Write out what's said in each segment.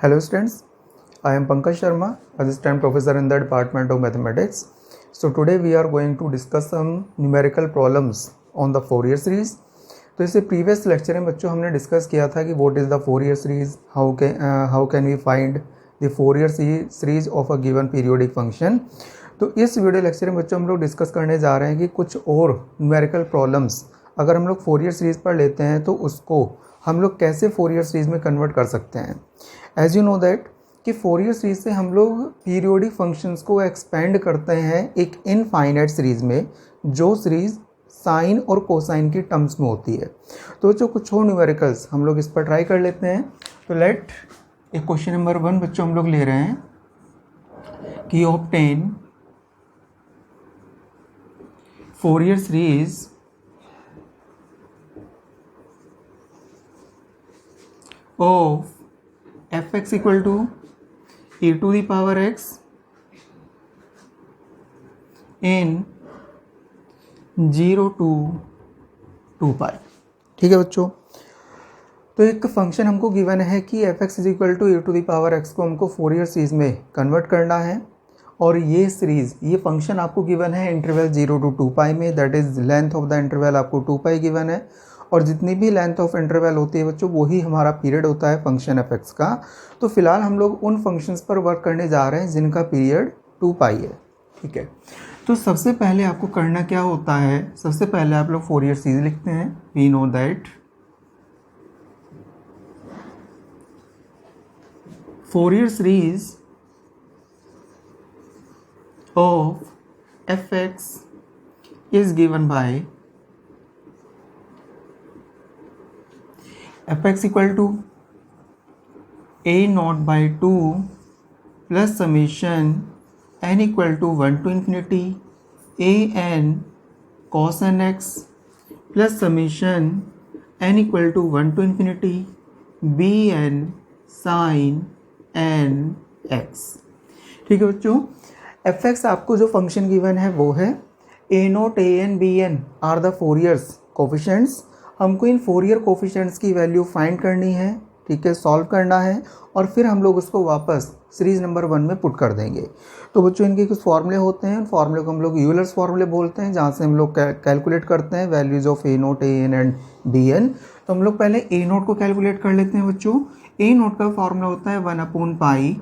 Hello students, I am Pankaj Sharma, Assistant Professor in the Department of Mathematics. So today we are going to discuss some numerical problems on the Fourier series. तो इससे previous lecture में बच्चों हमने discuss किया था कि what is the Fourier series, how can we find the Fourier series of a given periodic function. तो इस वीडियो लेक्चर में बच्चों हम लोग डिस्कस करने जा रहे हैं कि कुछ और न्यूमेरिकल प्रॉब्लम्स अगर हम लोग फोरियर सीरीज़ पर लेते हैं तो उसको हम लोग कैसे फोरियर सीरीज़ में कन्वर्ट कर सकते हैं. एज यू नो दैट कि फोरियर सीरीज़ से हम लोग पीरियोडिक फंक्शंस को एक्सपेंड करते हैं एक इनफाइनाइट सीरीज़ में, जो सीरीज़ साइन और कोसाइन की टर्म्स में होती है. तो जो कुछ और न्यूमेरिकल्स हम लोग इस पर ट्राई कर लेते हैं. तो लेट एक क्वेश्चन नंबर 1 बच्चों हम लोग ले रहे हैं कि obtain Fourier series of fx equal to e to the power x in 0 to 2 pi. ठीक है बच्चों, तो एक फंक्शन हमको गिवन है कि fx is equal to e to the power x को हमको फोरियर सीरीज में कन्वर्ट करना है. और ये सीरीज, ये फंक्शन आपको गिवन है इंटरवल 0 to 2 पाई में, that is length of the interval आपको 2 पाई गिवन है. और जितनी भी लेंथ ऑफ इंटरवल होती है बच्चों वही हमारा पीरियड होता है फंक्शन एफ एक्स का. तो फिलहाल हम लोग उन फंक्शंस पर वर्क करने जा रहे हैं जिनका पीरियड 2 पाई है. ठीक है, तो सबसे पहले आपको करना क्या होता है, सबसे पहले आप लोग फोरियर सीरीज लिखते हैं. We know that Fourier series of F x is given by fx equal to a naught by 2 plus summation n equal to 1 to infinity a n cos n x plus summation n equal to 1 to infinity b n sin n x. ठीक है बच्चों, fx आपको जो function given है वो है a naught a n b n are the Fourier's coefficients. हमको इन फोरियर कोफिशिएंट्स की वैल्यू फाइंड करनी है. ठीक है, सॉल्व करना है और फिर हम लोग उसको वापस सीरीज नंबर 1 में पुट कर देंगे. तो बच्चों इनके कुछ फॉर्मूले होते हैं, फॉर्मूले को हम लोग यूलर्स फॉर्मूले बोलते हैं, जहाँ से हम लोग कैलकुलेट करते हैं values of A naught A N and B N. तो हम लोग पहले ए नोट को कैलकुलेट कर लेते हैं बच्चों. ए नोट का फॉर्मूला होता है 1/पाई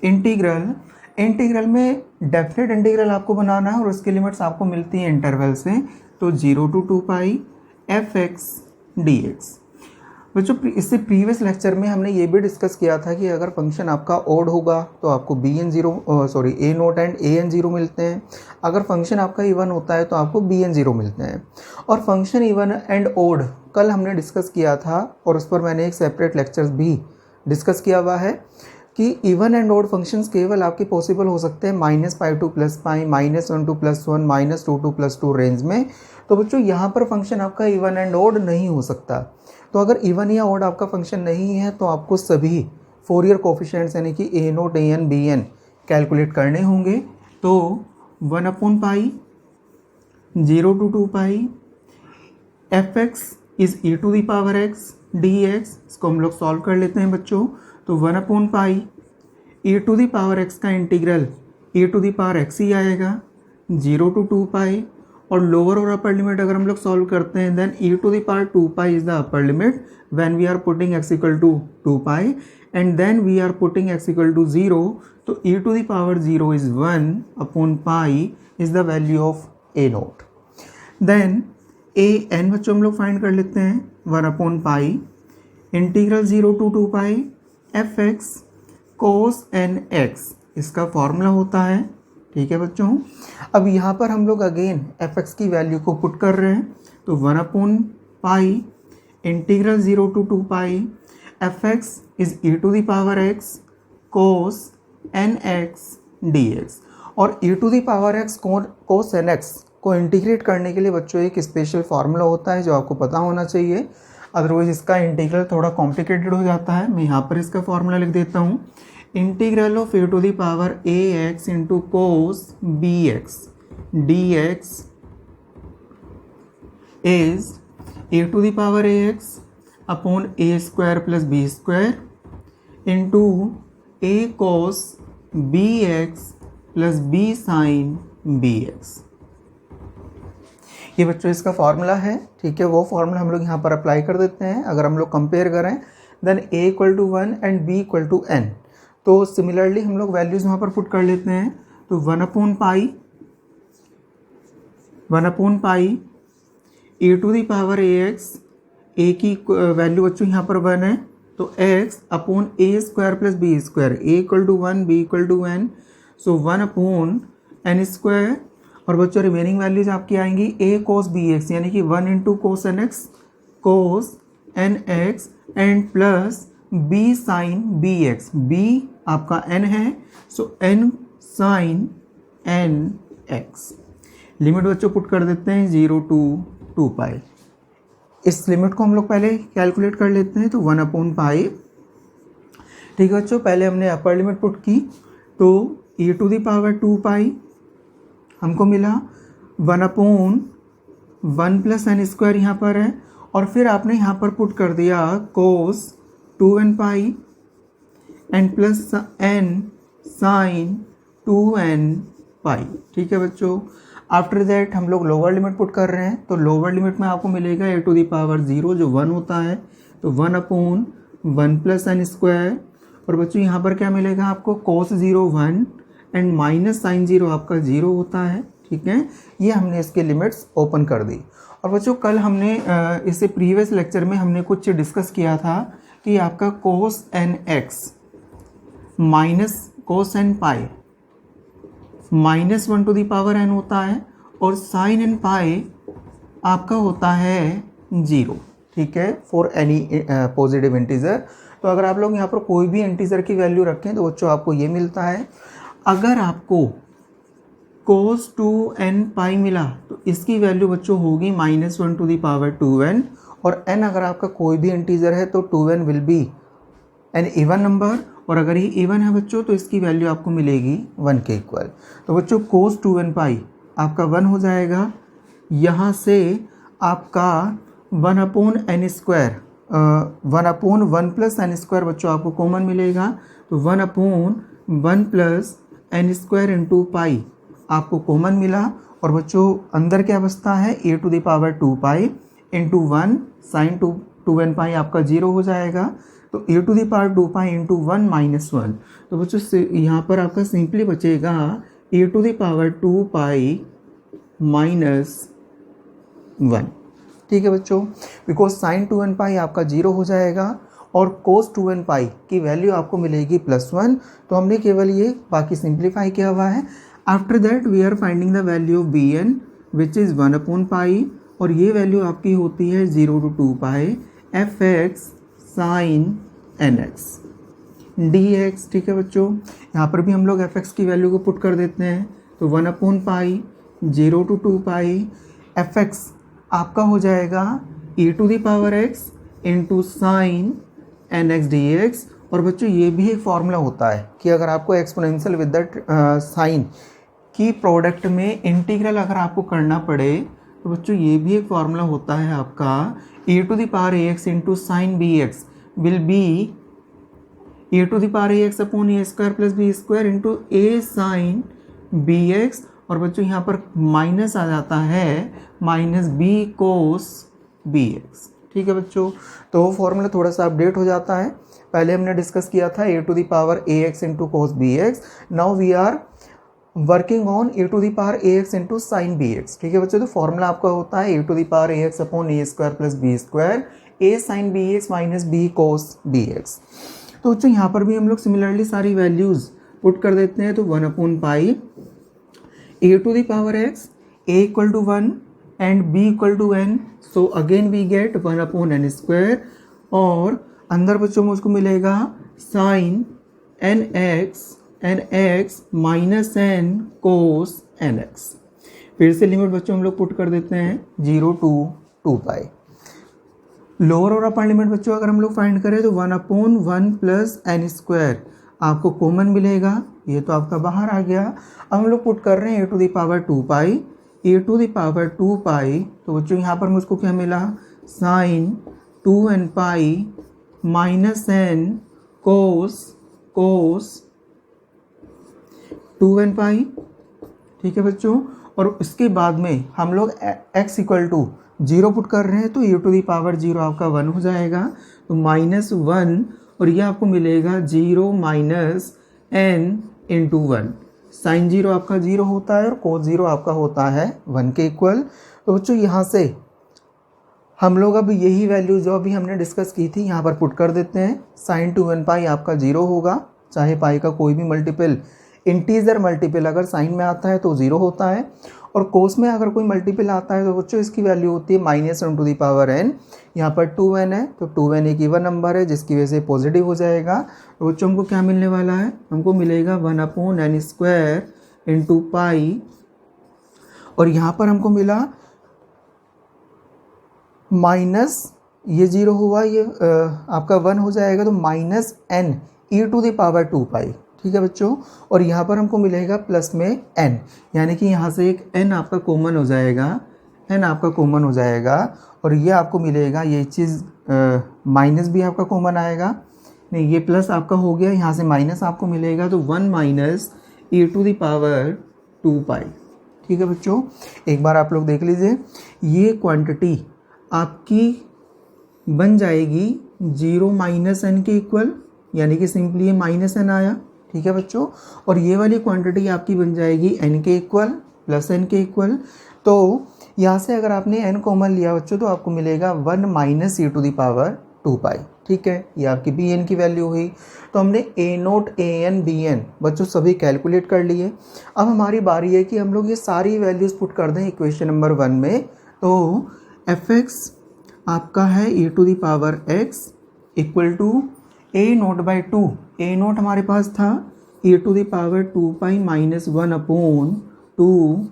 इंटीग्रल में डेफिनेट इंटीग्रल आपको बनाना है और उसकी लिमिट्स आपको मिलती हैं इंटरवल से. तो 0 to 2 pi F x dx. बच्चों इससे प्रीवियस लेक्चर में हमने ये भी डिस्कस किया था कि अगर फंक्शन आपका ऑड होगा तो आपको ए नोट एंड ए एन 0 मिलते हैं. अगर फंक्शन आपका इवन होता है तो आपको बी एन 0 मिलते हैं. और फंक्शन इवन एंड ऑड कल हमने डिस्कस किया था और उस पर मैंने एक सेपरेट लेक्चर भी डिस्कस किया हुआ है कि इवन एंड ऑड फंक्शंस केवल आपके पॉसिबल हो सकते हैं -π to +π, -1 to +1, -2 to +2 रेंज में. तो बच्चों यहाँ पर फंक्शन आपका इवन एंड ऑड नहीं हो सकता. तो अगर इवन या ऑड आपका फंक्शन नहीं है तो आपको सभी फोरियर कोफिशिएंट्स यानी कि a naught A n b n calculate करने होंगे. तो 1/पाई 0 to 2 pi F x is e to the power x D x. इसको हम लोग सॉल्व कर लेते हैं बच्चों. तो 1/पाई e to the power x का integral e to the power x ही आएगा 0 to 2 पाई. और लोअर और अपर लिमिट अगर हम लोग सॉल्व करते हैं then e to the power 2 pi is the upper limit when we are putting x equal to 2 pi and then we are putting x equal to 0. तो e to the power 0 is 1/पाई is the value of a naught. Then a n बच्चों हम लोग find कर लेते हैं 1/पाई integral 0 to 2 pi F x cos n x. इसका फॉर्मूला होता है. ठीक है बच्चों, अब यहाँ पर हम लोग अगेन एफ एक्स की वैल्यू को पुट कर रहे हैं. तो 1/पाई integral 0 to 2 pi F x is e to the power x cos N x D x. और e to the power x cos N x को इंटीग्रेट करने के लिए बच्चों एक स्पेशल फार्मूला होता है जो आपको पता होना चाहिए, अदरवाइज इसका इंटीग्रल थोड़ा कॉम्प्लिकेटेड हो जाता है. मैं यहाँ पर इसका फार्मूला लिख देता हूँ. Integral of A to the power A X into cos B X D X is A to the power A X upon A square plus B square into A cos B X plus B sine B X. ये बच्चों इसका formula है, ठीक है। वो formula हम लोग यहाँ पर अप्लाई कर देते हैं। अगर हम लोग कंपेयर करें then a equal to 1 and b equal to n, तो सिमिलरली हम लोग वैल्यूज़ वहाँ पर पुट कर लेते हैं। तो 1/पाई e to the power ax, a की वैल्यू बच्चों यहाँ पर 1 है, तो x upon a square plus B square, a equal to 1 b equal to n, so 1/n square. और बच्चों रिमेनिंग वैल्यूज आपकी आएंगी a cos bx यानी कि 1 into cos N X, cos N X and plus b sine B X, b आपका n है, so n sine N X. Limit बच्चों put कर देते हैं 0 to 2 पाई। इस लिमिट को हम लोग पहले कैलकुलेट कर लेते हैं, तो 1/पाई, ठीक है बच्चों। पहले हमने अपर लिमिट पुट की, तो e टू दी पावर 2 पाई हमको मिला, 1/1 प्लस एन स्क्वायर यहाँ पर है, और फिर आपने यहाँ पर पुट कर दिया cos 2n pi and plus n sine 2n pi, ठीक है बच्चों। आफ्टर दैट हम लोग लोअर लिमिट पुट कर रहे हैं, तो लोअर लिमिट में आपको मिलेगा ए टू दी पावर 0 जो 1 होता है, तो 1/1 प्लस एन स्क्वायर, और बच्चों यहाँ पर क्या मिलेगा आपको, कोस 0 1 एंड माइनस साइन 0 आपका 0 होता है, ठीक है। ये हमने इसके लिमिट्स ओपन कर दी। और बच्चों कल हमने इससे प्रीवियस लेक्चर में हमने कुछ डिस्कस किया था कि आपका cos N x minus cos n pi -1 to the power n होता है, और साइन एन पाई आपका होता है 0, ठीक है, फॉर एनी पॉजिटिव इंटीजर। तो अगर आप लोग यहाँ पर कोई भी इंटीजर की वैल्यू रखें तो बच्चों आपको ये मिलता है। अगर आपको cos 2n पाई मिला तो इसकी वैल्यू बच्चों होगी -1 टू दी पावर 2n, और n अगर आपका कोई भी इंटीजर है तो 2n will be an even number, और अगर ये इवन है बच्चों तो इसकी वैल्यू आपको मिलेगी 1 के इक्वल। तो बच्चों cos 2n पाई आपका 1 हो जाएगा, यहाँ से आपका 1/n square 1/1 plus n square बच्चों आपको कॉमन मिलेगा, तो 1/1 plus n square into pi आपको कॉमन मिला। और बच्चों अंदर क्या बचता है, e to the power 2 pi into 1 sine 2n pi आपका 0 हो जाएगा, तो e to the power 2 pi into 1 minus 1, तो बच्चों यहाँ पर आपका सिंपली बचेगा e to the power 2 pi minus 1, ठीक है बच्चों, बिकॉज साइन 2n पाई आपका 0 हो जाएगा और कोस 2n पाई की वैल्यू आपको मिलेगी +1, तो हमने केवल ये बाकी सिंप्लीफाई किया हुआ है। After that we are finding the value of bn which is 1/पाई, और ये वैल्यू आपकी होती है 0 to 2 pi fx sine nx dx, ठीक है बच्चों। यहाँ पर भी हम लोग fx की वैल्यू को पुट कर देते हैं, तो 1/पाई 0 to 2 पाई fx आपका हो जाएगा e to the power x into sine nx dx। और बच्चों ये भी एक फॉर्मूला होता है कि अगर आपको एक्सपोनेंशियल विद दैट साइन की प्रोडक्ट में इंटीग्रल अगर आपको करना पड़े, तो बच्चों ये भी एक फॉर्मूला होता है आपका e to the power ax into sine bx will be e to the power ax upon a square plus B square into a sine bx, और बच्चों यहाँ पर माइनस आ जाता है -b कोस bx, ठीक है बच्चों। तो वो फॉर्मूला थोड़ा सा अपडेट हो जाता है। पहले हमने डिस्कस किया था e to the power ax into cos bx, now we are working on e to the power ax into sine bx, ठीक है बच्चों। तो फॉर्मूला आपका होता है e to the power ax upon a square plus B square a sine bx minus b cos bx। तो बच्चों यहाँ पर भी हम लोग सिमिलरली सारी वैल्यूज़ पुट कर देते हैं, तो 1/पाई a to the power x a equal to 1 and b equal to n, so again we get 1/n square, और अंदर बच्चों में उसको मिलेगा sine nx minus n cos nx। फिर से लिमिट बच्चों हम लोग पुट कर देते हैं 0 to 2 पाई। लोअर और अपर लिमिट बच्चों अगर हम लोग फाइंड करें तो 1/1 प्लस एन स्क्वायर आपको कॉमन मिलेगा, ये तो आपका बाहर आ गया। अब हम लोग पुट कर रहे हैं e to the power 2 pi, e to the power 2 pi, तो बच्चों यहाँ पर मुझको क्या मिला, sine 2n pi minus n cos 2n pi, ठीक है बच्चों। और इसके बाद में हम लोग x इक्वल टू 0 पुट कर रहे हैं तो e टू दी पावर 0 आपका 1 हो जाएगा, तो -1 और ये आपको मिलेगा 0 माइनस n इंटू 1। साइन 0 आपका 0 होता है और कोस 0 आपका होता है 1 के इक्वल। तो बच्चों यहाँ से हम लोग अब यही वैल्यू जो अभी हमने डिस्कस की थी यहाँ पर पुट कर देते हैं। साइन 2n पाई आपका 0 होगा, चाहे पाई का कोई भी मल्टीपल इंटीजर मल्टीपल अगर साइन में आता है तो 0 होता है, और कोस में अगर कोई मल्टीपल आता है तो बच्चों इसकी वैल्यू होती है -1 टू दी पावर n। यहाँ पर 2n है तो 2n एक इवन नंबर है जिसकी वजह से पॉजिटिव हो जाएगा। तो बच्चों हमको क्या मिलने वाला है, हमको मिलेगा 1/n² इंटू पाई, और यहाँ पर हमको मिला माइनस ये 0 हुआ, ये आपका 1 हो जाएगा तो -n e to the power 2 pi, ठीक है बच्चों। और यहाँ पर हमको मिलेगा प्लस में n, यानी कि यहाँ से एक n आपका कॉमन हो जाएगा, n आपका कॉमन हो जाएगा, और ये आपको मिलेगा, ये चीज़ माइनस भी आपका कॉमन आएगा, नहीं ये प्लस आपका हो गया, यहाँ से माइनस आपको मिलेगा, तो 1 minus e to the power 2 pi, ठीक है बच्चों। एक बार आप लोग देख लीजिए, ये क्वांटिटी आपकी बन जाएगी 0 माइनस n के इक्वल, यानी कि सिंपली ये -n आया, ठीक है बच्चों। और ये वाली क्वांटिटी आपकी बन जाएगी n के इक्वल प्लस n के इक्वल। तो यहाँ से अगर आपने n कॉमन लिया बच्चों तो आपको मिलेगा 1 minus e to the power 2 pi, ठीक है। ये आपकी bn की वैल्यू हुई। तो हमने a0, an, bn बच्चों सभी कैलकुलेट कर लिए। अब हमारी बारी है कि हम लोग ये सारी वैल्यूज़ पुट कर दें इक्वेशन नंबर 1 में। तो fx आपका है e to the power x equal to a0/2, a0 हमारे पास था e to the power 2 pi minus 1/2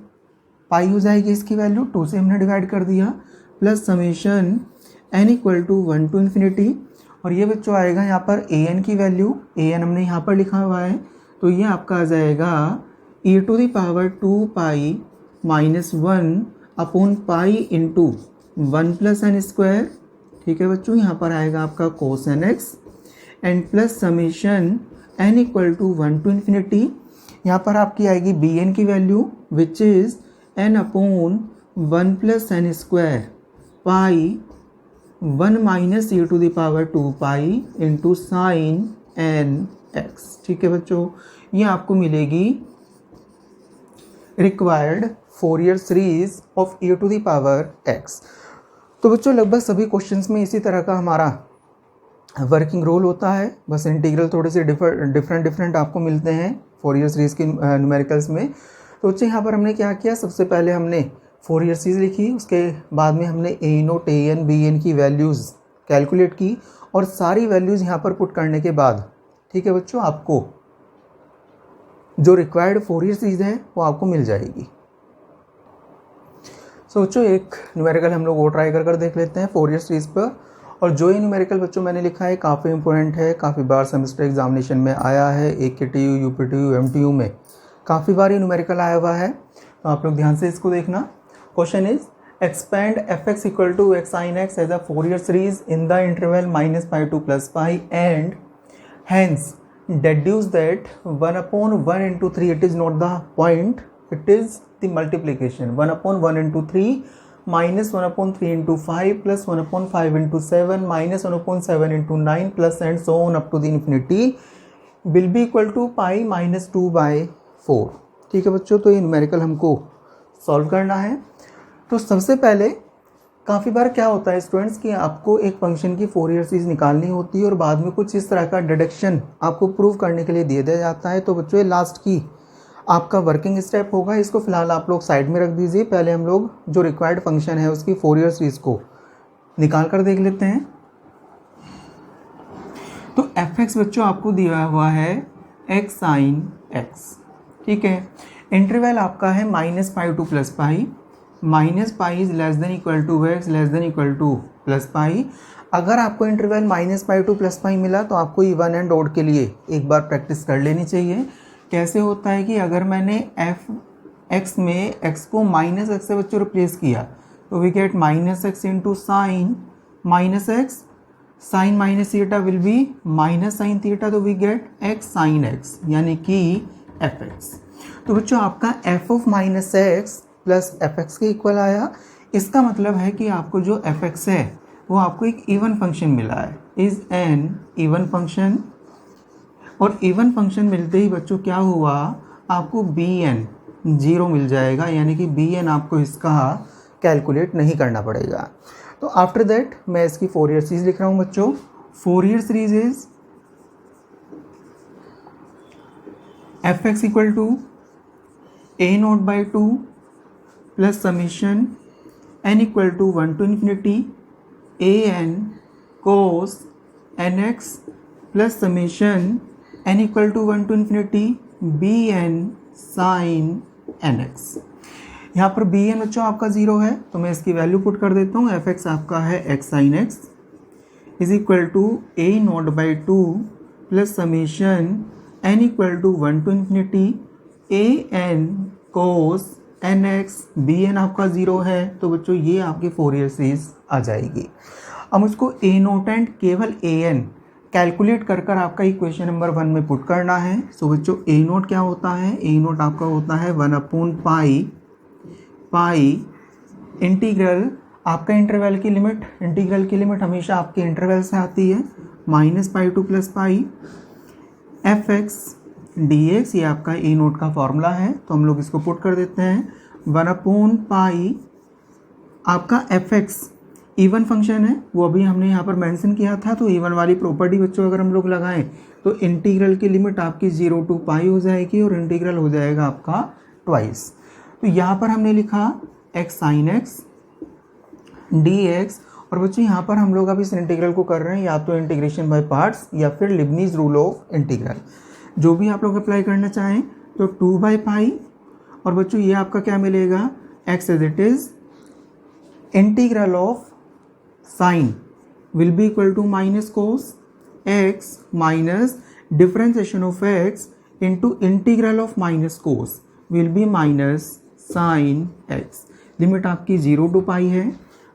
pi हो जाएगी इसकी वैल्यू, 2 से हमने डिवाइड कर दिया, plus summation n equal to 1 to infinity. और ये बच्चों आएगा यहाँ पर an की वैल्यू, an हमने यहाँ पर लिखा हुआ है, तो ये आपका आ जाएगा e to the power 2 pi minus 1 pi into 1 plus n², ठीक है बच्चों। यहाँ पर आएगा आपका cos nx and plus summation n equal to 1 to infinity. यहाँ पर आपकी आएगी bn की value which is n/1 plus n² pi 1 minus e to the power 2 pi into sine nx, ठीक है बच्चों। ये आपको मिलेगी required Fourier series of e to the power x। तो बच्चों लगभग सभी क्वेश्चंस में इसी तरह का हमारा वर्किंग रोल होता है, बस इंटीग्रल थोड़े से डिफरेंट आपको मिलते हैं फोरियर सीरीज़ के न्यूमेरिकल्स में। तो बच्चे यहाँ पर हमने क्या किया, सबसे पहले हमने फोरियर सीरीज़ लिखी, उसके बाद में हमने a0, an, bn की वैल्यूज़ कैलकुलेट की, और सारी वैल्यूज़ यहाँ पर पुट करने के बाद, ठीक है बच्चों, आपको जो रिक्वायर्ड फोरियर सीरीज़ है वो आपको मिल जाएगी। सो बच्चों एक न्यूमेरिकल हम लोग वो ट्राई कर देख लेते हैं फोरियर सीरीज़ पर। और जो ये न्यूमेरिकल बच्चों मैंने लिखा है काफ़ी इंपॉर्टेंट है, काफ़ी बार सेमेस्टर एग्जामिनेशन में आया है, AKTU, UPTU, MTU में काफ़ी बार ये न्यूमेरिकल आया हुआ है, तो आप लोग ध्यान से इसको देखना। Question is expand fx equal to x sin x as a Fourier series in the interval -π to +π and hence deduce that 1/1 into 3 it is not the point, it is the multiplication 1/1 into 3 minus 1/3 into 5 plus 1/5 into 7 minus 1/7 into 9 plus and so on up to the infinity will be equal to π minus 2/4, ठीक है बच्चों। तो ये numerical हमको solve करना है। तो सबसे पहले काफ़ी बार क्या होता है स्टूडेंट्स कि आपको एक फंक्शन की फोरियर सीरीज निकालनी होती है और बाद में कुछ इस तरह का डिडक्शन आपको प्रूव करने के लिए दे दिया जाता है। तो बच्चों ये लास्ट की आपका वर्किंग स्टेप होगा, इसको फिलहाल आप लोग साइड में रख दीजिए। पहले हम लोग जो रिक्वायर्ड फंक्शन है उसकी फोरियर सीरीज को निकाल कर देख लेते हैं। तो fx बच्चों आपको दिया हुआ है x sin x, ठीक है। इंटरवल आपका है -π to +π, -π is less than equal to x less than equal to +π। अगर आपको इंटरवल -π to +π मिला तो आपको इवन एंड ऑड के लिए एक बार प्रैक्टिस कर लेनी चाहिए। कैसे होता है कि अगर मैंने x में x को -x से बच्चों रिप्लेस किया तो we get -x into sine -x sine minus theta will be minus sine theta, तो we get x sine x यानी कि एफ एक्स। तो बच्चों आपका f of minus x plus f x के इक्वल आया। इसका मतलब है कि आपको जो एफ एक्स है वो आपको एक इवन फंक्शन मिला है, इज एन इवन फंक्शन। और इवन फंक्शन मिलते ही बच्चों क्या हुआ, आपको बी एन 0 मिल जाएगा, यानी कि बी एन आपको इसका कैलकुलेट नहीं करना पड़ेगा। तो आफ्टर दैट मैं इसकी फोरियर सीरीज लिख रहा हूँ बच्चों। Fourier series is F X equal to A naught by 2 plus summation N equal to 1 to infinity A N cos N X plus summation N equal to 1 to infinity B N sine N X. यहाँ पर B N बच्चों आपका 0 है, तो मैं इसकी value put कर देता हूँ। एफ एक्स आपका है x sine x is equal to A naught by 2 plus summation N equal to 1 to infinity A N cos N x. B n आपका 0 है, तो बच्चों ये आपकी फोरियर सीरीज आ जाएगी। अब उसको ए नोट एंड केवल ए एन कैलकुलेट कर कर आपका इक्वेशन नंबर 1 में पुट करना है। सो बच्चों ए नोट क्या होता है, ए नोट आपका होता है 1/पाई इंटीग्रल आपका इंटरवल की लिमिट, इंटीग्रल की लिमिट हमेशा आपके इंटरवल से आती है, -pi to plus pi F X D X. ये आपका ए नोट का फॉर्मूला है, तो हम लोग इसको पुट कर देते हैं। 1/पाई आपका एफ एक्स इवन फंक्शन है, वो अभी हमने यहाँ पर मेंशन किया था। तो इवन वाली प्रॉपर्टी बच्चों अगर हम लोग लगाएं तो इंटीग्रल की लिमिट आपकी 0 टू पाई हो जाएगी और इंटीग्रल हो जाएगा आपका ट्वाइस। तो यहाँ पर हमने लिखा x sine x D x. और बच्चों यहाँ पर हम लोग अब इस इंटीग्रल को कर रहे हैं या तो इंटीग्रेशन बाय पार्ट्स या फिर लिबनीज रूल ऑफ इंटीग्रल, जो भी आप लोग अप्लाई करना चाहें। तो 2/पाई और बच्चों ये आपका क्या मिलेगा, x as it is integral of sine will be equal to minus cos x minus differentiation of x into integral of minus cos will be minus sine x. Limit आपकी 0 टू पाई है,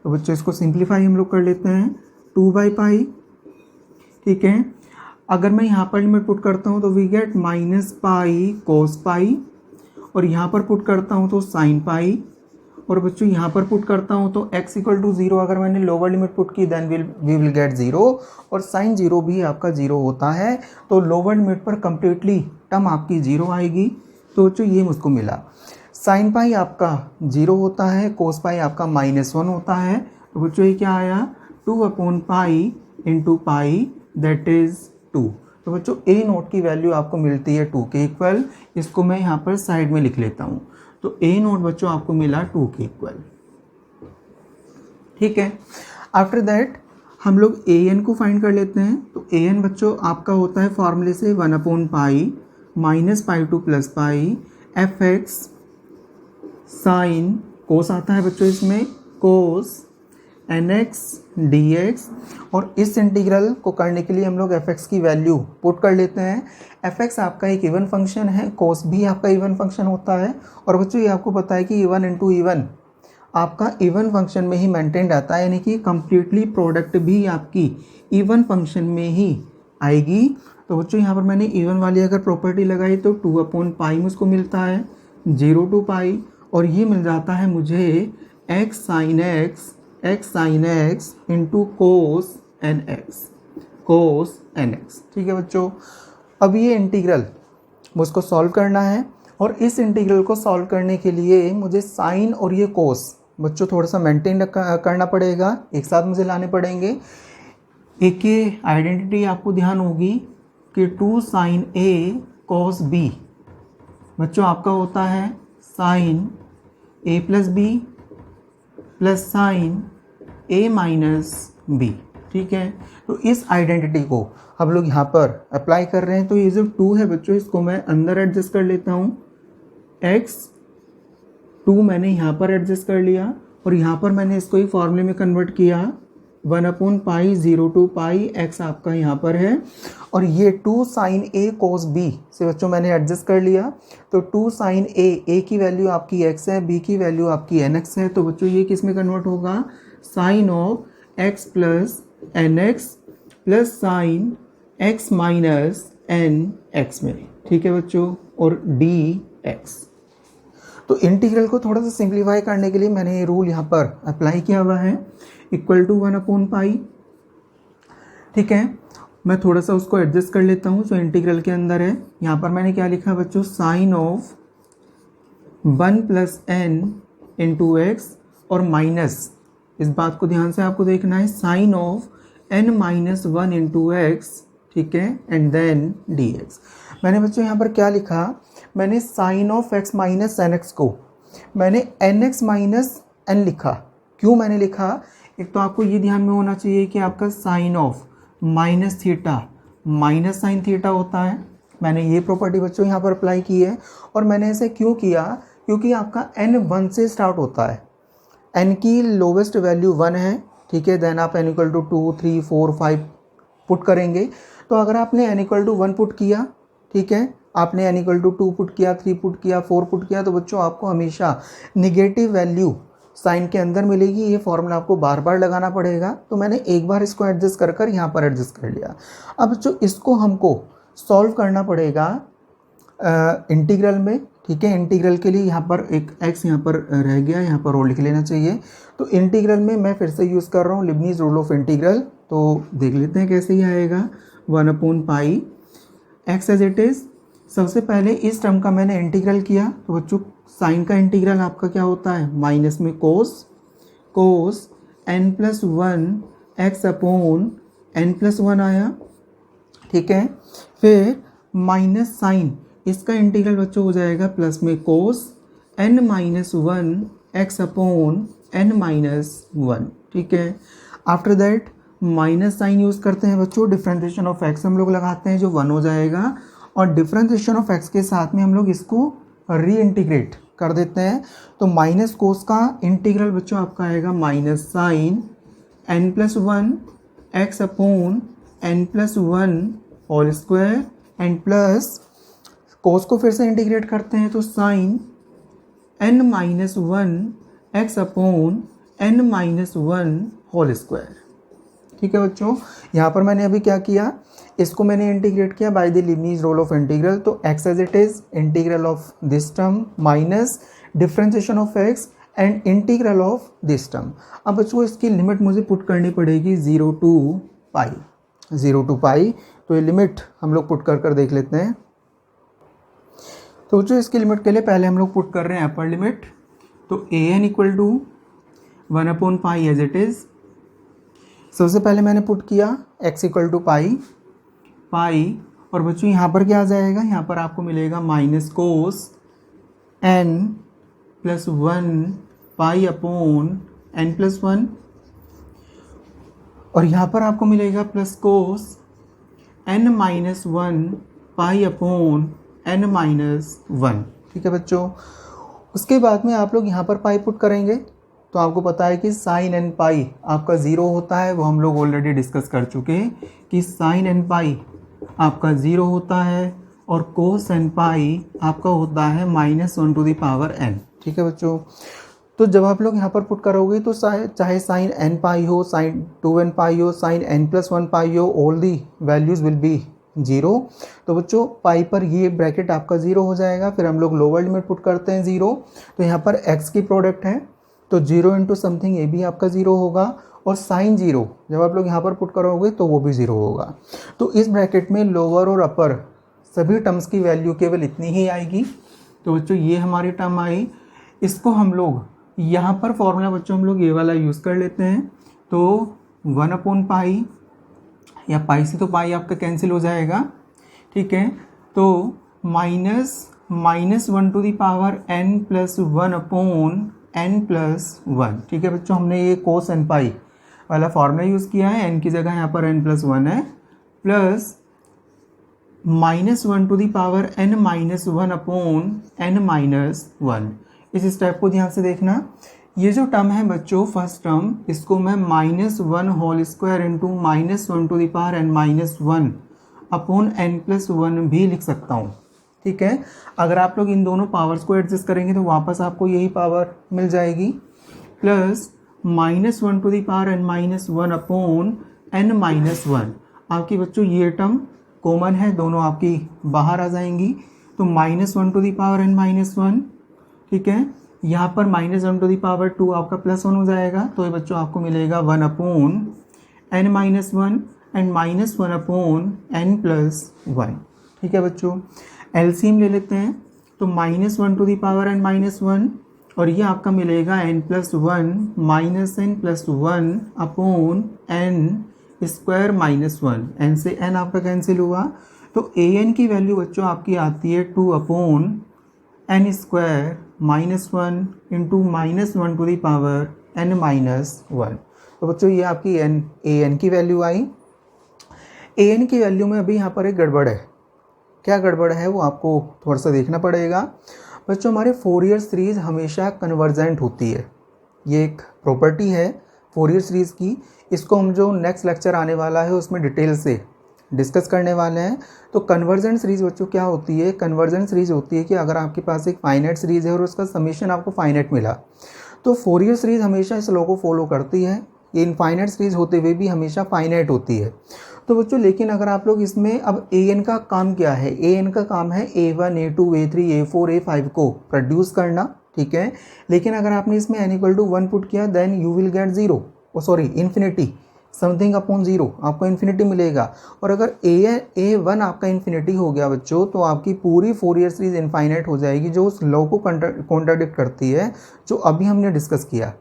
तो बच्चों इसको सिंप्लीफाई हम लोग कर लेते हैं 2/पाई। ठीक है, अगर मैं यहाँ पर लिमिट पुट करता हूँ तो वी गेट -पाई कोस पाई, और यहाँ पर पुट करता हूँ तो साइन पाई, और बच्चों यहाँ पर पुट करता हूँ तो x इक्वल टू 0 अगर मैंने लोअर लिमिट पुट की देन वी विल गेट 0, और साइन 0 भी आपका 0 होता है, तो लोअर लिमिट पर कंप्लीटली टर्म आपकी 0 आएगी। तो बच्चों ये मुझको मिला। साइन पाई आपका 0 होता है, कोस पाई आपका -1 होता है, तो बच्चों ये क्या आया 2/पाई इंटू पाई दैट इज 2। तो बच्चों ए नोट की वैल्यू आपको मिलती है 2 के इक्वल। इसको मैं यहाँ पर साइड में लिख लेता हूँ। तो ए नोट बच्चों आपको मिला 2 के इक्वल। ठीक है, आफ्टर दैट हम लोग ए एन को फाइंड कर लेते हैं। तो ए एन बच्चों आपका होता है फॉर्मूले से 1/पाई -pi to plus pi F X sine cos आता है बच्चों इसमें cos N x D x. और इस इंटीग्रल को करने के लिए हम लोग एफ एक्स की वैल्यू पुट कर लेते हैं। एफ एक्स आपका एक इवन फंक्शन है, कोस भी आपका इवन फंक्शन होता है, और बच्चों ये आपको पता है कि इवन इंटू इवन आपका इवन फंक्शन में ही मेंटेन रहता है, यानी कि कंप्लीटली प्रोडक्ट भी आपकी इवन फंक्शन में ही आएगी। तो बच्चों यहाँ पर मैंने इवन वाली अगर प्रॉपर्टी लगाई तो 2/पाई मुझको मिलता है 0 टू पाई, और ये मिल जाता है मुझे x sine x into cos N x. ठीक है बच्चों, अब ये इंटीग्रल मुझको सॉल्व करना है, और इस इंटीग्रल को सॉल्व करने के लिए मुझे साइन और ये कोस बच्चों थोड़ा सा मेंटेन करना पड़ेगा, एक साथ मुझे लाने पड़ेंगे। एक ये आइडेंटिटी आपको ध्यान होगी कि 2 साइन ए कोस बी बच्चों आपका होता है साइन ए प्लस बी प्लस साइन ए माइनस बी। ठीक है, तो इस आइडेंटिटी को हम लोग यहाँ पर अप्लाई कर रहे हैं। तो ये जो 2 है बच्चों इसको मैं अंदर एडजस्ट कर लेता हूँ, x 2 मैंने यहाँ पर एडजस्ट कर लिया, और यहाँ पर मैंने इसको ही फॉर्मूले में कन्वर्ट किया 1/पाई 0 टू पाई x आपका यहाँ पर है, और ये 2 साइन ए कोस बी से बच्चों मैंने एडजस्ट कर लिया। तो 2 साइन ए की वैल्यू आपकी x है, b की वैल्यू आपकी nx है, तो बच्चों ये किस में कन्वर्ट होगा, sine of x plus nx plus sine x minus n x में, ठीक है बच्चों, और डी एक्स। तो इंटीग्रल को थोड़ा सा सिंप्लीफाई करने के लिए मैंने ये रूल यहाँ पर अप्लाई किया हुआ है, इक्वल टू 1/पाई, ठीक है। मैं थोड़ा सा उसको एडजस्ट कर लेता हूँ जो इंटीग्रल के अंदर है। यहाँ पर मैंने क्या लिखा बच्चों, sine of 1 plus n into x, और माइनस, इस बात को ध्यान से आपको देखना है, sine of n minus 1 into x, ठीक है, एंड देन डी एक्स। मैंने बच्चों यहाँ पर क्या लिखा, मैंने sine of x minus n x को मैंने एन एक्स माइनस एन लिखा। क्यों मैंने लिखा, एक तो आपको ये ध्यान में होना चाहिए कि आपका sine of minus theta minus sine theta होता है। मैंने ये प्रॉपर्टी बच्चों यहाँ पर अप्लाई की है। और मैंने ऐसे क्यों किया, क्योंकि आपका n 1 से स्टार्ट होता है, n की लोवेस्ट वैल्यू 1 है, ठीक है। देन आप n इक्वल टू 2, 3, 4, 5 पुट करेंगे। तो अगर आपने n इक्वल टू 1 पुट किया, ठीक है, आपने n इक्वल टू 2 पुट किया, 3 पुट किया, 4 पुट किया, तो बच्चों आपको हमेशा निगेटिव वैल्यू साइन के अंदर मिलेगी। ये फॉर्मूला आपको बार बार लगाना पड़ेगा। तो मैंने एक बार इसको एडजस्ट कर कर यहाँ पर एडजस्ट कर लिया। अब जो इसको हमको सॉल्व करना पड़ेगा इंटीग्रल में, ठीक है। इंटीग्रल के लिए यहाँ पर एक x यहाँ पर रह गया, यहाँ पर और लिख लेना चाहिए। तो इंटीग्रल में मैं फिर से यूज़ कर रहा हूँ लिबनीज रूल ऑफ इंटीग्रल। तो देख लेते हैं कैसे ही आएगा, 1/पाई x एज इट इज़। सबसे पहले इस टर्म का मैंने इंटीग्रल किया, तो बच्चों साइन का इंटीग्रल आपका क्या होता है, माइनस में cos n plus 1 x upon n plus 1 आया, ठीक है। फिर माइनस साइन, इसका इंटीग्रल बच्चों हो जाएगा प्लस में cos n minus 1 x upon n minus 1, ठीक है। After that minus sine use करते हैं बच्चों, डिफ्रेंशिएशन ऑफ x हम लोग लगाते हैं जो 1 हो जाएगा, और डिफ्रेंशिएशन ऑफ x के साथ में हम लोग इसको री इंटीग्रेट कर देते हैं। तो माइनस कोस का इंटीग्रल बच्चों आपका आएगा minus sine n plus 1 x upon n plus 1 whole square, and plus cos को फिर से इंटीग्रेट करते हैं तो sine n minus 1 x upon n minus 1 whole square, ठीक है बच्चों। यहाँ पर मैंने अभी क्या किया, इसको मैंने इंटीग्रेट किया by the Leibniz rule of integral. तो x as it is, integral of this term minus differentiation of x and integral of this term. अब बच्चों इसकी लिमिट मुझे पुट करनी पड़ेगी 0 to पाई। तो ये लिमिट हम लोग पुट कर देख लेते हैं। तो बच्चों इसकी लिमिट के लिए पहले हम लोग पुट कर रहे हैं अपर लिमिट। तो an इक्वल टू 1/पाई एज इट इज़। सबसे पहले मैंने पुट किया x इक्वल टू पाई, और बच्चों यहाँ पर क्या आ जाएगा, यहाँ पर आपको मिलेगा minus cos n plus 1 pi upon n plus 1, और यहाँ पर आपको मिलेगा plus cos n minus 1 pi upon n minus 1, ठीक है बच्चों। उसके बाद में आप लोग यहाँ पर पाई पुट करेंगे, तो आपको पता है कि साइन n पाई आपका 0 होता है, वो हम लोग ऑलरेडी डिस्कस कर चुके हैं कि साइन n पाई आपका 0 होता है, और कोस n पाई आपका होता है -1 टू द पावर n, ठीक है बच्चों। तो जब आप लोग यहाँ पर पुट करोगे तो चाहे साइन n पाई हो, साइन 2n पाई हो, साइन n प्लस 1 पाई हो, all the values will be 0। तो बच्चों पाई पर ये ब्रैकेट आपका 0 हो जाएगा। फिर हम लोग लोअर लिमिट पुट करते हैं 0। तो यहाँ पर x की प्रोडक्ट है, तो 0 इंटू समथिंग ये भी आपका 0 होगा, और साइन 0 जब आप लोग यहाँ पर पुट करोगे तो वो भी 0 होगा। तो इस ब्रैकेट में लोअर और अपर सभी टर्म्स की वैल्यू केवल इतनी ही आएगी। तो बच्चों ये हमारी टर्म आई, इसको हम लोग यहाँ पर फॉर्मूला बच्चों हम लोग ये वाला यूज़ कर लेते हैं। तो 1/पाई, या पाई से तो पाई आपका कैंसिल हो जाएगा, ठीक है। तो minus 1 to the power n plus 1 upon n plus 1, ठीक है बच्चों। हमने ये कोस n पाई वाला फॉर्मूला यूज़ किया है, n की जगह यहाँ पर n प्लस 1 है, plus -1 to the power n minus 1 upon n minus 1। इस स्टेप को ध्यान से देखना। ये जो टर्म है बच्चों फर्स्ट टर्म, इसको मैं -1 whole square into -1 to the power n minus 1 upon n plus 1 भी लिख सकता हूँ, ठीक है। अगर आप लोग इन दोनों पावर्स को एडजस्ट करेंगे तो वापस आपको यही पावर मिल जाएगी, plus -1 to the power n minus 1 upon n minus 1। आपकी बच्चों ये टर्म कॉमन है, दोनों आपकी बाहर आ जाएंगी, तो -1 to the power n minus one, ठीक है। यहाँ पर -1 टू द पावर 2 आपका +1 हो जाएगा, तो ये बच्चों आपको मिलेगा 1 upon n minus one and -1 upon n plus one, ठीक है बच्चों। एलसीएम ले लेते हैं, तो -1 to the power n minus one और ये आपका मिलेगा n plus one minus n plus one upon n square minus one, n से n आपका कैंसिल हुआ, तो an की वैल्यू बच्चों आपकी आती है 2 upon n square minus one into -1 to the power n minus one. तो बच्चों ये आपकी an की वैल्यू आई। an की वैल्यू में अभी यहाँ पर एक गड़बड़ है, क्या गड़बड़ है वो आपको थोड़ा सा देखना पड़ेगा। बच्चों हमारे फोरियर सीरीज़ हमेशा कन्वर्जेंट होती है, ये एक प्रॉपर्टी है फोरियर सीरीज़ की। इसको हम जो नेक्स्ट लेक्चर आने वाला है उसमें डिटेल से डिस्कस करने वाले हैं। तो कन्वर्जेंट सीरीज़ बच्चों क्या होती है, कन्वर्जेंट सीरीज़ होती है कि अगर आपके पास एक फाइनाइट सीरीज़ है और उसका समीशन आपको फाइनाइट मिला, तो फोरियर सीरीज़ हमेशा इस लॉ को फॉलो करती है, ये इनफाइनाइट सीरीज़ होते हुए भी हमेशा फाइनाइट होती है। तो बच्चों लेकिन अगर आप लोग इसमें अब an का काम क्या है, an का काम है a1 a2 a3 a4 a5 को प्रोड्यूस करना, ठीक है। लेकिन अगर आपने इसमें n इक्वल टू 1 पुट किया then you will get zero, sorry infinity, something upon zero, आपको इन्फिनिटी मिलेगा। और अगर a1 आपका इन्फिनिटी हो गया बच्चों, तो आपकी पूरी फोरियर सीरीज इनफाइनाइट हो जाएगी, जो उस लॉ को कॉन्ट्राडिक्ट करती है जो अभी हमने डिस्कस किया।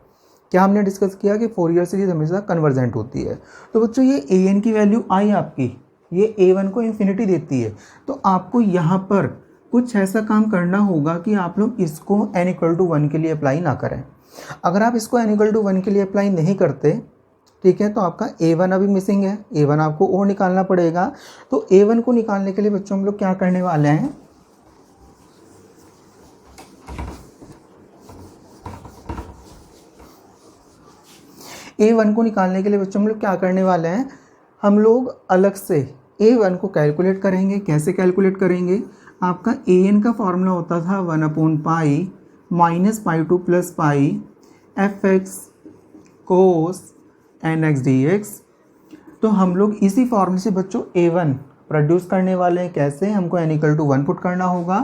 क्या हमने डिस्कस किया कि फोरियर सीरीज हमेशा कन्वर्जेंट होती है। तो बच्चों ये an की वैल्यू आई आपकी, ये a1 को इन्फिनिटी देती है, तो आपको यहाँ पर कुछ ऐसा काम करना होगा कि आप लोग इसको n इक्वल टू 1 के लिए अप्लाई ना करें। अगर आप इसको n इक्वल टू 1 के लिए अप्लाई नहीं करते, ठीक है, तो आपका a1 अभी मिसिंग है, a1 आपको और निकालना पड़ेगा। तो a1 को निकालने के लिए बच्चों हम लोग क्या करने वाले हैं, a1 को निकालने के लिए बच्चों हम लोग क्या करने वाले हैं, हम लोग अलग से a1 को कैलकुलेट करेंगे। कैसे कैलकुलेट करेंगे, आपका an का फॉर्मूला होता था 1 upon pi minus pi to plus pi fx cos nx dx। तो हम लोग इसी फॉर्मूले से बच्चों a1 प्रोड्यूस करने वाले हैं। कैसे, हमको n इक्वल टू 1 पुट करना होगा,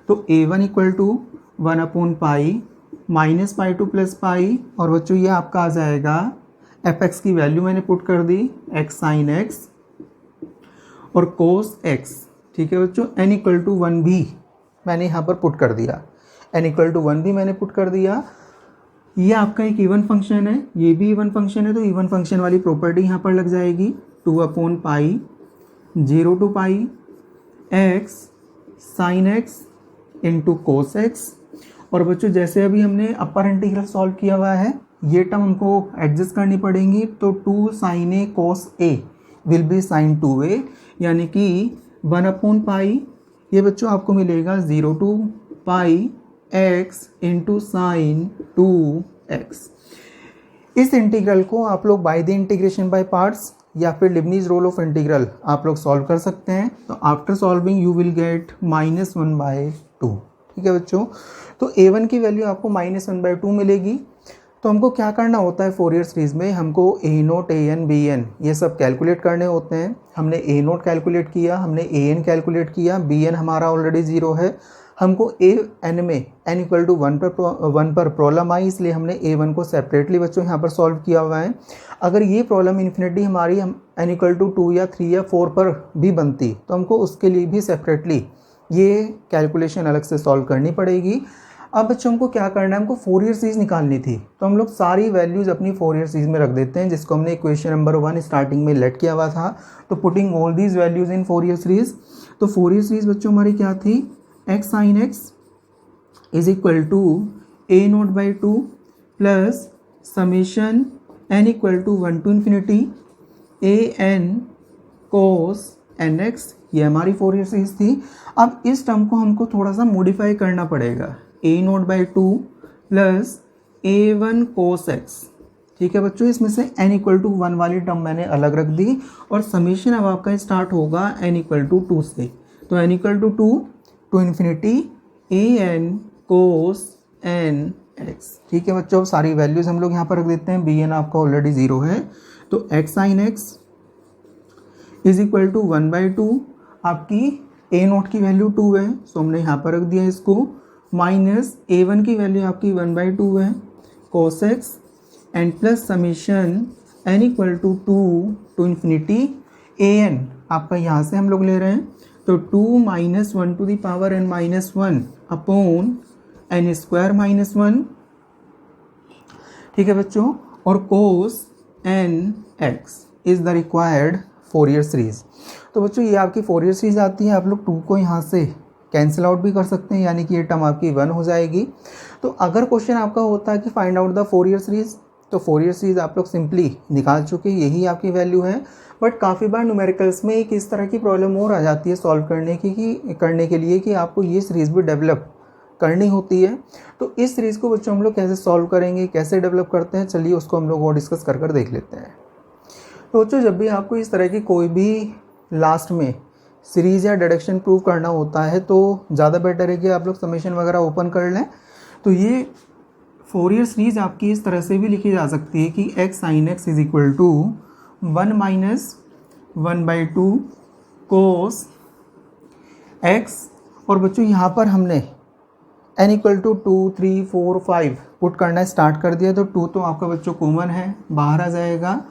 तो a1 equal to 1 upon pi minus pi to plus pi, और बच्चों ये आपका आ जाएगा fx की वैल्यू मैंने पुट कर दी x साइन x और कोस x, ठीक है बच्चों। n इक्वल टू 1 भी मैंने यहाँ पर पुट कर दिया, n इक्वल टू 1 भी मैंने पुट कर दिया। ये आपका एक इवन फंक्शन है, ये भी इवन फंक्शन है, तो इवन फंक्शन वाली प्रॉपर्टी यहाँ पर लग जाएगी 2 upon pi 0 to pi x sign x into cos x। और बच्चों जैसे अभी हमने अपर इंटीग्रल सॉल्व किया हुआ है, ये टर्म हमको एडजस्ट करनी पड़ेंगी, तो 2 sine a cos a will be sine 2a, यानी कि 1 अपॉन पाई, ये बच्चों आपको मिलेगा 0 to pi x into sine 2x। इस इंटीग्रल को आप लोग by the integration by parts या फिर लिबनीज रूल ऑफ इंटीग्रल आप लोग सॉल्व कर सकते हैं। तो after solving you will gate -1/2, ठीक है बच्चों। तो a1 की वैल्यू आपको -1/2 मिलेगी। तो हमको क्या करना होता है फोरियर सीरीज में, हमको a0 an bn ये सब कैलकुलेट करने होते हैं। हमने a0 कैलकुलेट किया, हमने an कैलकुलेट किया, bn हमारा ऑलरेडी 0 है। हमको an में n इक्वल टू 1 पर प्रॉब्लम आई, इसलिए हमने a1 को सेपरेटली बच्चों यहाँ पर सॉल्व किया हुआ है। अगर ये प्रॉब्लम इन्फिनिटी हमारी हम n इक्वल टू 2 या 3 या 4 पर भी बनती, तो हमको उसके लिए भी सेपरेटली ये कैलकुलेशन अलग से सॉल्व करनी पड़ेगी। अब बच्चों हमको क्या करना है, हमको फोरियर सीरीज निकालनी थी, तो हम लोग सारी वैल्यूज़ अपनी फोरियर सीरीज में रख देते हैं, जिसको हमने इक्वेशन नंबर 1 स्टार्टिंग में लेट किया हुआ था। तो putting all these values in Fourier series, तो फोरियर सीरीज बच्चों हमारी क्या थी, x sign x is equal to a0/2 plus summation n equal to 1 to infinity an cos nx, ये हमारी फोरियर सीरीज थी। अब इस टर्म को हमको थोड़ा सा मॉडिफाई करना पड़ेगा, a0/2 प्लस a1 कोस x, ठीक है बच्चों। इसमें से n इक्वल टू 1 वाली टर्म मैंने अलग रख दी, और समीशन अब आपका स्टार्ट होगा n इक्वल टू 2 से। तो n equal to 2 to infinity an cos nx, ठीक है बच्चों। सारी वैल्यूज़ हम लोग यहाँ पर रख देते हैं, bn आपका ऑलरेडी 0 है, तो x sign x is equal to 1/2, आपकी ए नॉट की वैल्यू 2 है, सो हमने यहाँ पर रख दिया इसको, माइनस A1 की वैल्यू आपकी 1/2 है, cos x and plus summation n equal to 2 to infinity an आपका यहाँ से हम लोग ले रहे हैं, तो 2 minus 1 to the power n minus 1 upon n square minus 1, ठीक है बच्चों, और cos nx is the required Fourier series. तो बच्चों ये आपकी फोरियर सीरीज आती है, आप लोग 2 को यहाँ से कैंसिल आउट भी कर सकते हैं, यानी कि ये टर्म आपकी 1 हो जाएगी। तो अगर क्वेश्चन आपका होता है कि find out the Fourier series, तो फोरियर सीरीज आप लोग सिंपली निकाल चुके, यही आपकी वैल्यू है। बट काफ़ी बार न्यूमेरिकल्स में एक इस तरह की प्रॉब्लम और आ जाती है सॉल्व करने के लिए कि आपको ये सीरीज भी डेवलप करनी होती है। तो इस सीरीज को बच्चों हम लोग कैसे सॉल्व करेंगे, कैसे डेवलप करते हैं, चलिए उसको हम लोग और डिस्कस कर देख लेते हैं। तो बच्चों जब भी आपको इस तरह की कोई भी लास्ट में सीरीज या डिडक्शन प्रूव करना होता है तो ज़्यादा बेटर है कि आप लोग समेशन वगैरह ओपन कर लें। तो ये फोरियर सीरीज आपकी इस तरह से भी लिखी जा सकती है कि x sin x is equal to 1 minus 1/2 cos x, और बच्चों यहाँ पर हमने n इक्वल टू 2, 3, 4, 5 पुट करना स्टार्ट कर दिया, तो 2 तो आपका बच्चों कॉमन है, बाहर आ जाएगा।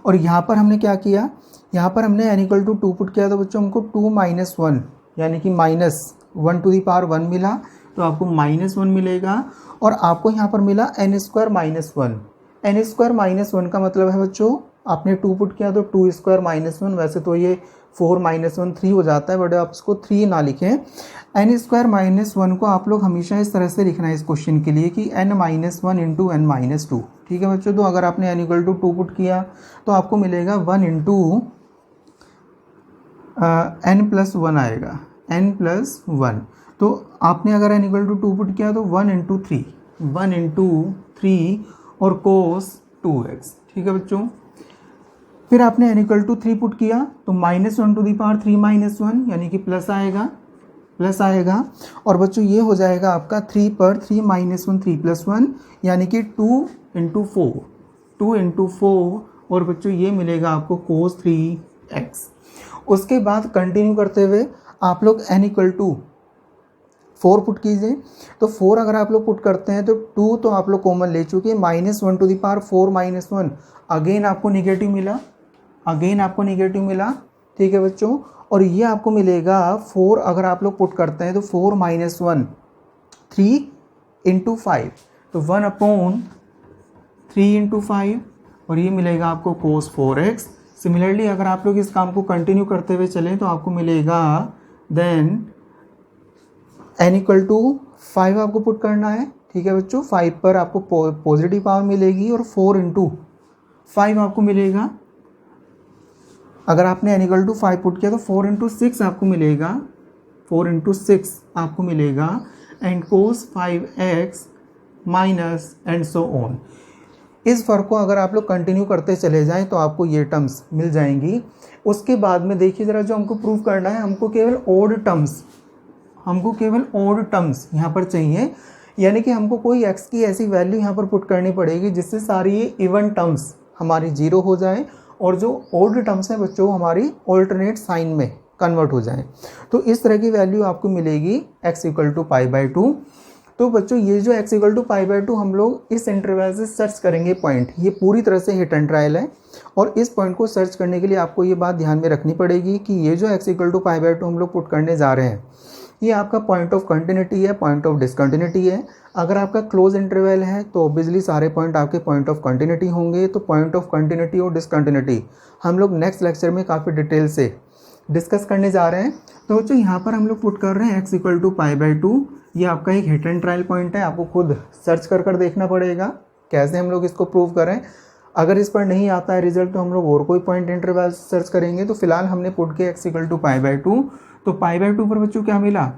और यहाँ पर हमने क्या किया, यहाँ पर हमने n इक्वल टू 2 पुट किया, तो बच्चों हमको 2 माइनस 1 यानी कि माइनस 1 टू दी पावर 1 मिला, तो आपको -1 मिलेगा। और आपको यहाँ पर मिला n square minus 1, n square minus 1 का मतलब है बच्चों आपने 2 पुट किया तो 2 स्क्वायर माइनस 1, वैसे तो ये 4 माइनस 1 3 हो जाता है, बट आप इसको 3 ना लिखें। n स्क्वायर माइनस 1 को आप लोग हमेशा इस तरह से लिखना है इस क्वेश्चन के लिए कि n minus 1 into n minus 2, ठीक है बच्चों। तो अगर आपने n इक्वल टू 2 पुट किया तो आपको मिलेगा 1 इंटू n प्लस 1 आएगा, n प्लस 1। तो आपने अगर n इक्वल टू 2 पुट किया तो 1 इंटू 3 और कोस 2x, ठीक है बच्चों। फिर आपने n इक्वल टू 3 पुट किया तो -1 टू दी पावर 3 माइनस 1 यानी कि प्लस आएगा। और बच्चों ये हो जाएगा आपका 3 पर 3 माइनस 1 3 प्लस 1 यानी कि 2 इंटू 4, और बच्चों ये मिलेगा आपको कोस 3x। उसके बाद कंटिन्यू करते हुए आप लोग n इक्वल टू 4 पुट कीजिए, तो 4 अगर आप लोग पुट करते हैं तो 2 तो आप लोग कॉमन ले चुके, -1 to the power 4 minus 1 again आपको निगेटिव मिला, ठीक है बच्चों। और ये आपको मिलेगा 4 अगर आप लोग पुट करते हैं तो 4 माइनस 1 3 इंटू 5, तो 1 अपॉन 3 इंटू 5, और ये मिलेगा आपको कोस 4x। सिमिलरली अगर आप लोग इस काम को कंटिन्यू करते हुए चलें तो आपको मिलेगा देन n इक्वल टू 5 आपको पुट करना है, ठीक है बच्चों। 5 पर आपको पॉजिटिव पावर मिलेगी और 4 इंटू 5 आपको मिलेगा। अगर आपने n इक्वल टू 5 पुट किया तो 4 इंटू 6 आपको मिलेगा, and cos 5x minus and so on. इस फर्क को अगर आप लोग कंटिन्यू करते चले जाएं तो आपको ये टर्म्स मिल जाएंगी। उसके बाद में देखिए ज़रा, जो हमको प्रूव करना है हमको केवल ओड टर्म्स यहाँ पर चाहिए, यानी कि हमको कोई x की ऐसी वैल्यू यहाँ पर पुट करनी पड़ेगी जिससे सारी ये इवन टर्म्स हमारी 0 हो जाए और जो ओल्ड टर्म्स हैं बच्चों हमारी ऑल्टरनेट साइन में कन्वर्ट हो जाए। तो इस तरह की वैल्यू आपको मिलेगी x इक्वल टू π/2। तो बच्चों ये जो x इक्वल टू π/2 हम लोग इस इंटरवल से सर्च करेंगे पॉइंट, ये पूरी तरह से हिट एंड ट्रायल है, और इस पॉइंट को सर्च करने के लिए आपको ये बात ध्यान में रखनी पड़ेगी कि ये जो x इक्वल टू π/2 हम लोग पुट करने जा रहे हैं ये आपका पॉइंट ऑफ कंटिन्यूटी है, पॉइंट ऑफ डिसकंटिन्यूटी है। अगर आपका क्लोज इंटरवल है तो ऑब्वियसली सारे पॉइंट आपके पॉइंट ऑफ कंटिन्यूटी होंगे। तो पॉइंट ऑफ कंटिन्यूटी और डिसकंटिन्यूटी हम लोग नेक्स्ट लेक्चर में काफ़ी डिटेल से डिस्कस करने जा रहे हैं। तो बच्चों यहाँ पर हम लोग पुट कर रहे हैं x इक्वल टू π/2, ये आपका एक हिट एंड ट्रायल पॉइंट है, आपको खुद सर्च कर देखना पड़ेगा कैसे हम लोग इसको प्रूव करें। अगर इस पर नहीं आता है रिजल्ट तो हम लोग और कोई पॉइंट इंटरवल सर्च करेंगे। तो फिलहाल हमने पुट किया x इक्वल टू π/2, तो π/2 पर बच्चों क्या मिला,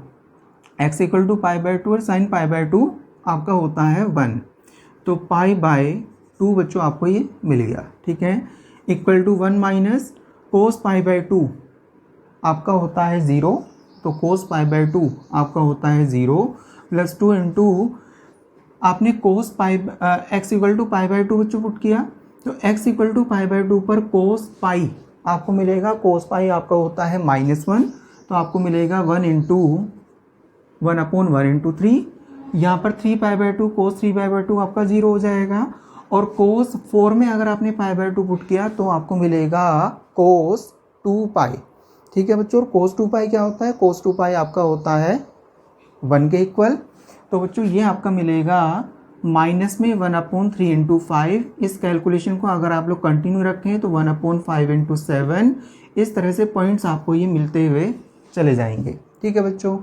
x इक्वल टू π/2 और साइन π/2 आपका होता है 1, तो π/2 बच्चों आपको ये मिल गया, ठीक है। इक्वल टू 1 माइनस कोस π/2 आपका होता है 0, तो कोस π/2 आपका होता है 0 प्लस 2 इंटू आपने कोस x इक्वल टू π/2 बच्चों पुट किया, तो x इक्वल टू π/2 पर कोस पाई आपको मिलेगा कोस पाई आपका होता है -1, तो आपको मिलेगा 1/1/3। यहाँ पर 3π/2 कोस 3π/2 आपका 0 हो जाएगा। और कोस 4 में अगर आपने π/2 पुट किया तो आपको मिलेगा कोस 2π। ठीक है बच्चों, और कोस 2π क्या होता है? कोस 2π आपका होता है 1 के इक्वल। तो बच्चों ये आपका मिलेगा माइनस में 1/3 × 5। इस कैलकुलेशन को अगर आप लोग कंटिन्यू रखें तो 1/5 × 7। इस तरह से पॉइंट्स आपको ये मिलते हुए चले जाएंगे। ठीक है बच्चों,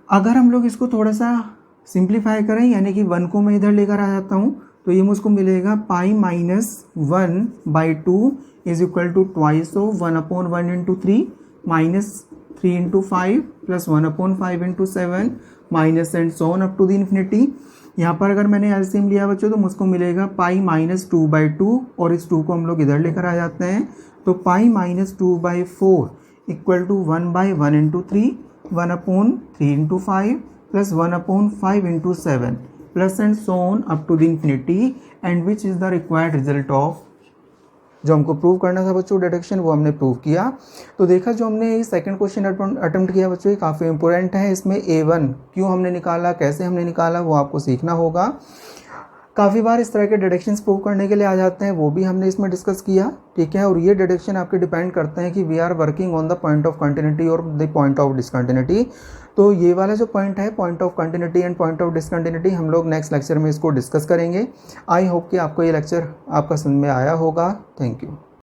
अगर हम लोग इसको थोड़ा सा सिंप्लीफाई करें, यानी कि 1 को मैं इधर लेकर आ जाता हूँ, तो ये मुझको मिलेगा π-1/2 is equal to twice of 1/1 × 3 -3 × 5 plus 1/5 × 7 minus and so on up to the infinity. यहाँ पर अगर मैंने एलसीएम लिया बच्चों तो मुझको मिलेगा π-2/2, और इस 2 को हम लोग इधर लेकर आ जाते हैं, तो π-2/4 equal to 1/1 × 3 1/3 × 5 plus 1/5 × 7 plus and so on up to the infinity, and which is the required result of. जो हमको प्रूव करना था बच्चों डिडक्शन, वो हमने प्रूव किया। तो देखा जो हमने सेकंड क्वेश्चन अटेम्प्ट किया बच्चों, ये काफ़ी इंपॉर्टेंट है। इसमें A1 क्यों हमने निकाला, कैसे हमने निकाला, वो आपको सीखना होगा। काफ़ी बार इस तरह के डिडक्शंस प्रूव करने के लिए आ जाते हैं, वो भी हमने इसमें डिस्कस किया। ठीक है, और ये डिडक्शन आपके डिपेंड करते हैं कि we are working on the point of continuity और द पॉइंट ऑफ डिसकंटिन्यूटी। तो ये वाला जो पॉइंट है, point of continuity and point of discontinuity, हम लोग नेक्स्ट लेक्चर में इसको डिस्कस करेंगे। आई होप कि आपको ये लेक्चर आपका समझ में आया होगा। Thank you.